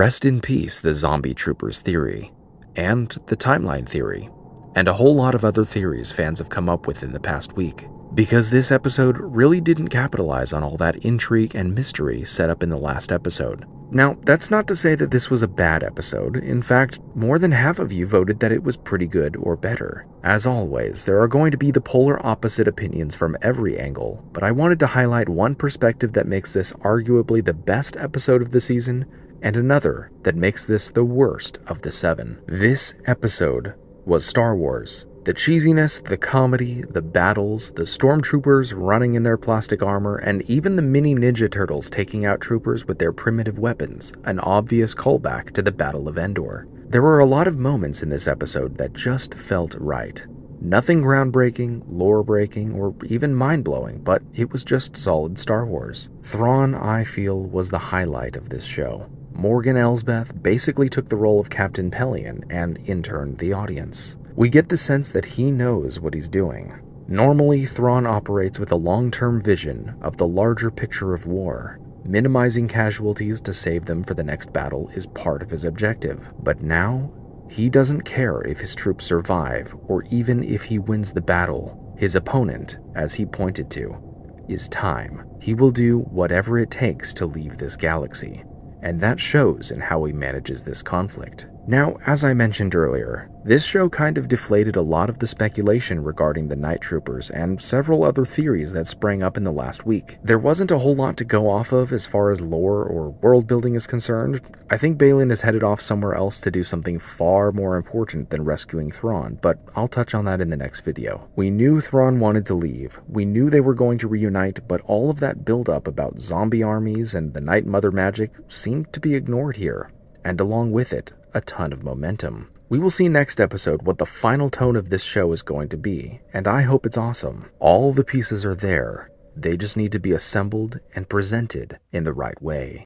Rest in peace, the zombie troopers theory, and the timeline theory, and a whole lot of other theories fans have come up with in the past week, because this episode really didn't capitalize on all that intrigue and mystery set up in the last episode. Now, that's not to say that this was a bad episode. In fact, more than half of you voted that it was pretty good or better. As always, there are going to be the polar opposite opinions from every angle, but I wanted to highlight one perspective that makes this arguably the best episode of the season, and another that makes this the worst of the 7. This episode was Star Wars. The cheesiness, the comedy, the battles, the stormtroopers running in their plastic armor, and even the mini Ninja Turtles taking out troopers with their primitive weapons, an obvious callback to the Battle of Endor. There were a lot of moments in this episode that just felt right. Nothing groundbreaking, lore-breaking, or even mind-blowing, but it was just solid Star Wars. Thrawn, I feel, was the highlight of this show. Morgan Elsbeth basically took the role of Captain Pelion and, in turn, the audience. We get the sense that he knows what he's doing. Normally, Thrawn operates with a long-term vision of the larger picture of war. Minimizing casualties to save them for the next battle is part of his objective. But now, he doesn't care if his troops survive or even if he wins the battle. His opponent, as he pointed to, is time. He will do whatever it takes to leave this galaxy. And that shows in how he manages this conflict. Now, as I mentioned earlier, this show kind of deflated a lot of the speculation regarding the Night Troopers and several other theories that sprang up in the last week. There wasn't a whole lot to go off of as far as lore or world building is concerned. I think Baylan is headed off somewhere else to do something far more important than rescuing Thrawn, but I'll touch on that in the next video. We knew Thrawn wanted to leave, we knew they were going to reunite, but all of that build-up about zombie armies and the Night Mother magic seemed to be ignored here, and along with it, a ton of momentum. We will see next episode what the final tone of this show is going to be, and I hope it's awesome. All the pieces are there, they just need to be assembled and presented in the right way.